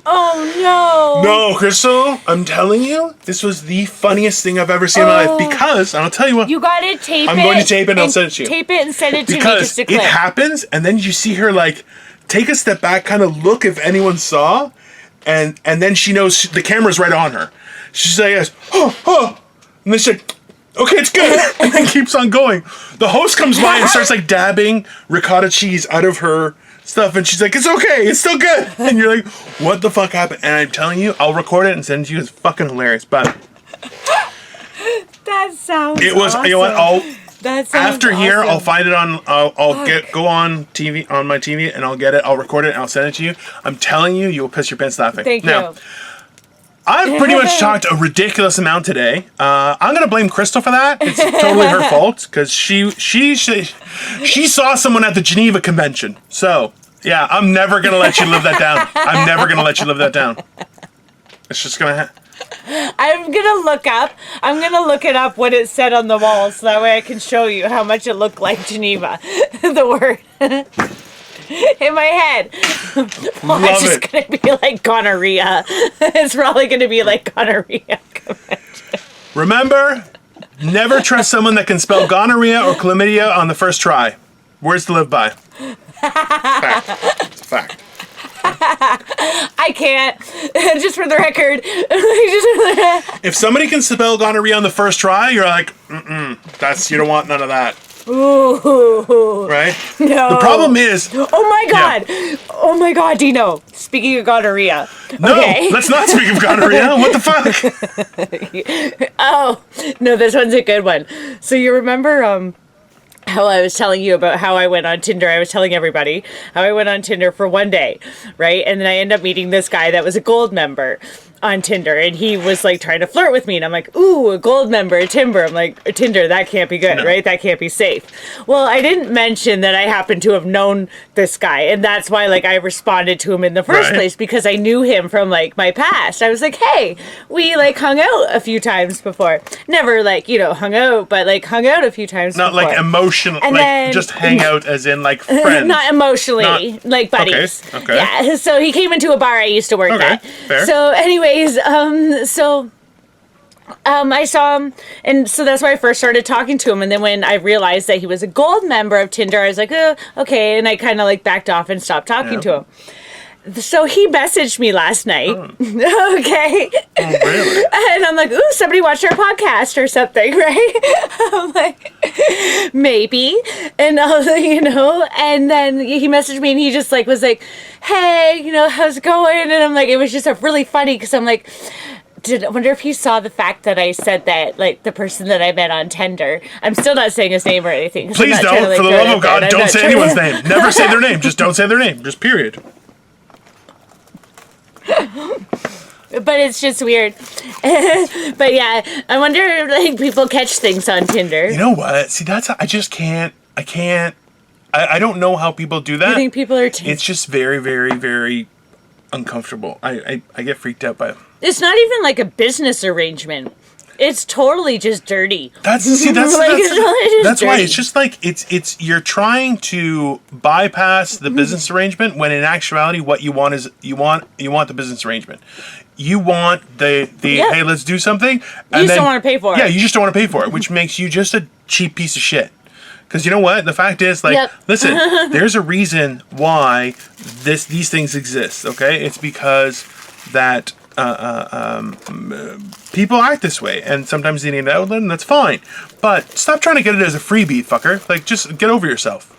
Oh no! No, Crystal, I'm telling you, this was the funniest thing I've ever seen in my life. Because, and I'll tell you what. You gotta tape it. I'm going to tape it and I'll send it to you. Tape it and send it to me just Because a clip. it happens, and then you see her, like, take a step back, kind of look if anyone saw, and then she knows the camera's right on her. She's like, yes, oh. And then she's like, okay, it's good. And then keeps on going. The host comes by and starts, like, dabbing ricotta cheese out of her stuff, and she's like, it's okay, it's still good. And you're like, what the fuck happened? And I'm telling you, I'll record it and send it to you. It's fucking hilarious. But that sounds it was, awesome. you know what, After here, I'll find it on, go on TV, on my TV, and I'll get it, I'll record it, and I'll send it to you. I'm telling you, you'll piss your pants laughing. Thank you. I've pretty much talked a ridiculous amount today. I'm gonna blame Crystal for that. It's totally her fault because she saw someone at the Geneva Convention. So yeah, I'm never gonna let you live that down. I'm never gonna let you live that down. It's just gonna. I'm gonna look it up what it said on the wall, so that way I can show you how much it looked like Geneva, the word. In my head. Well, it's just gonna be like gonorrhea. It's probably gonna be like gonorrhea. Remember, never trust someone that can spell gonorrhea or chlamydia on the first try. Words to live by. Fact. It's a fact. I can't. Just for the record. If somebody can spell gonorrhea on the first try, you're like, you don't want none of that. Ooh. Right? No. The problem is... Oh my god! Yeah. Oh my god, Dino. Speaking of gonorrhea. No, okay. Let's not speak of gonorrhea. What the fuck? Oh, no, this one's a good one. So you remember how I was telling you about how I went on Tinder? I was telling everybody how I went on Tinder for one day, right? And then I ended up meeting this guy that was a gold member on Tinder, and he was like trying to flirt with me, and I'm like, ooh, a gold member, a Tinder. I'm like, Tinder, that can't be good, right? That can't be safe. Well, I didn't mention that I happen to have known this guy, and that's why like I responded to him in the first place, because I knew him from like my past. I was like, hey, we like hung out a few times before. Never like, hung out, but like hung out a few times Not before. like emotional, and like then, just hang out as in like friends. Not emotionally, like buddies. Okay. Yeah, so he came into a bar I used to work at. Fair. So anyways, I saw him, and so that's why I first started talking to him. And then when I realized that he was a gold member of Tinder, I was like, oh, okay, and I kind of like backed off and stopped talking to him. So he messaged me last night. Oh. Okay. Oh, really? And I'm like, ooh, somebody watched our podcast or something, right? I'm like, maybe. And I was like, and then he messaged me and he just like was like, hey, how's it going? And I'm like, it was just really funny because I'm like, I wonder if he saw the fact that I said that, like, the person that I met on Tinder. I'm still not saying his name or anything. Please don't, for the love of God, don't say anyone's name. Never say their name. Just don't say their name. Just period. But it's just weird. But yeah, I wonder, like, people catch things on Tinder. You know what? See, I just can't. I don't know how people do that. You think people are... It's just very, very, very uncomfortable. I get freaked out by it. It's not even like a business arrangement. It's totally just dirty. That's like, that's why it's just like it's you're trying to bypass the business arrangement when in actuality what you want is you want the business arrangement. You want the hey, let's do something. And you just don't want to pay for it. Yeah, you just don't want to pay for it, which makes you just a cheap piece of shit. Because you know what? The fact is, like, listen, there's a reason why these things exist. Okay, it's because that people act this way, and sometimes they need an outlet, and that's fine. But stop trying to get it as a freebie, fucker. Like, just get over yourself.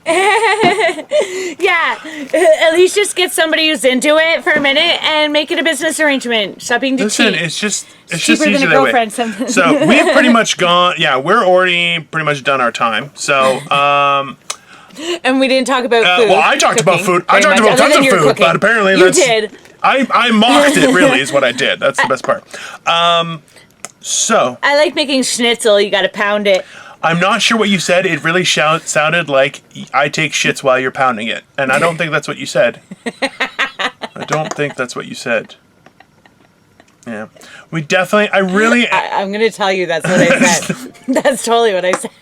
Yeah, at least just get somebody who's into it for a minute and make it a business arrangement. Stop being too cheap. It's just cheaper than a girlfriend. So we've pretty much gone. Yeah, we're already pretty much done our time. So And we didn't talk about food. Well, I talked about food. I talked about tons of food, but apparently you did. I mocked it, really, is what I did. That's the best part. So. I like making schnitzel. You got to pound it. I'm not sure what you said. It really sounded like I take shits while you're pounding it. And I don't think that's what you said. I don't think that's what you said. Yeah. We definitely, I'm going to tell you that's what I said. That's totally what I said.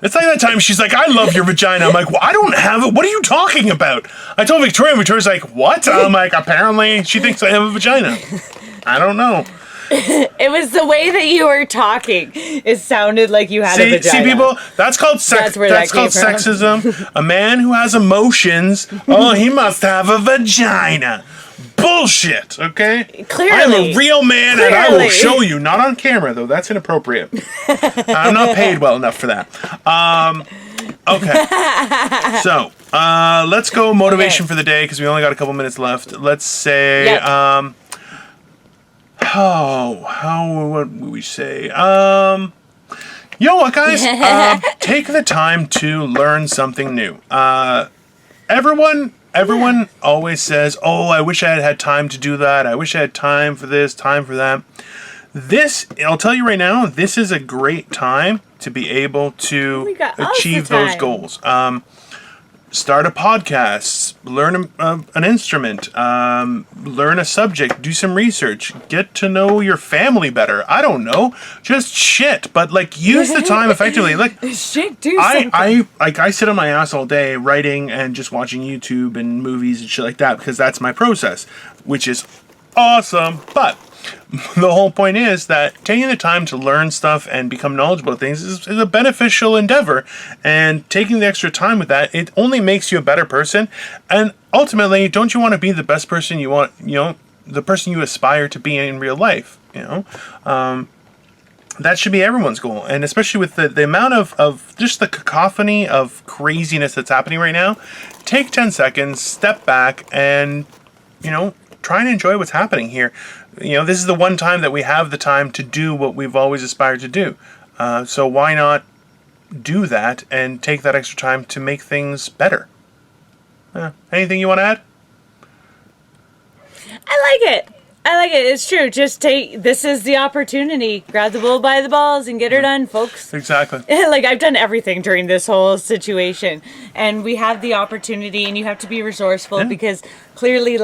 It's like that time she's like, I love your vagina. I'm like, well, I don't have it. What are you talking about? I told Victoria, and Victoria's like, what? I'm like, apparently she thinks I have a vagina. I don't know. It was the way that you were talking. It sounded like you had a vagina. See, people, that's called sexism. A man who has emotions, oh, he must have a vagina. Bullshit, okay? Clearly. I am a real man, and I will show you. Not on camera, though. That's inappropriate. I'm not paid well enough for that. Okay. So, let's go motivation for the day, because we only got a couple minutes left. Let's say, what would we say? You know what, guys? Take the time to learn something new. Everyone always says, oh, I wish I had time to do that. I wish I had time for this, time for that. I'll tell you right now, this is a great time to be able to achieve those goals. Start a podcast, learn an instrument, learn a subject, do some research, get to know your family better. I don't know, just shit. But like, use the time effectively. Like, shit, do something. I sit on my ass all day writing and just watching YouTube and movies and shit like that because that's my process, which is awesome. But the whole point is that taking the time to learn stuff and become knowledgeable about things is a beneficial endeavor. And taking the extra time with that, it only makes you a better person. And ultimately, don't you want to be the best person you want, the person you aspire to be in real life, that should be everyone's goal. And especially with the amount of just the cacophony of craziness that's happening right now, take 10 seconds, step back, and, try and enjoy what's happening here. This is the one time that we have the time to do what we've always aspired to do. So why not do that and take that extra time to make things better? Anything you want to add? I like it. It's true. This is the opportunity. Grab the bull by the balls and get her done, folks. Exactly. Like, I've done everything during this whole situation. And we have the opportunity, and you have to be resourceful because clearly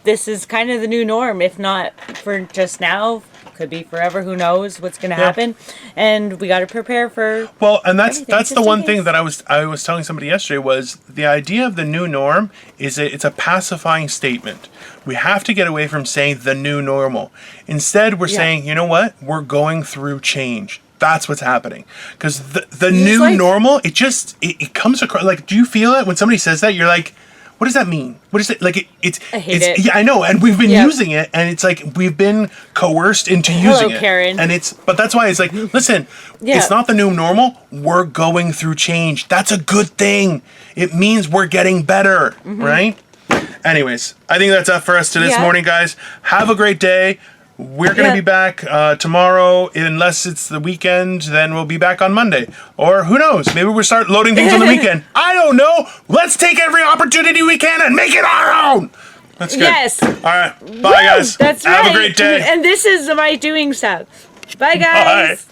this is kind of the new norm. If not for just now, could be forever. Who knows what's going to happen? And we got to prepare for. Well, and that's the one thing that I was telling somebody yesterday was the idea of the new norm is it's a pacifying statement. We have to get away from saying the new normal. Instead, we're saying, you know what? We're going through change. That's what's happening. Because the new normal, it comes across like. Do you feel it when somebody says that? You're like, what does that mean? What is it? Like, I hate it. Yeah, I know. And we've been using it, and it's like we've been coerced into using it. Karen. But that's why it's like, listen, it's not the new normal. We're going through change. That's a good thing. It means we're getting better, right? Anyways, I think that's it for us this morning, guys. Have a great day. We're going to be back tomorrow. Unless it's the weekend, then we'll be back on Monday. Or who knows? Maybe we'll start loading things on the weekend. I don't know. Let's take every opportunity we can and make it our own. That's good. Yes. All right. Bye, guys. That's right. Have a great day. And this is my doing stuff. Bye, guys. Bye.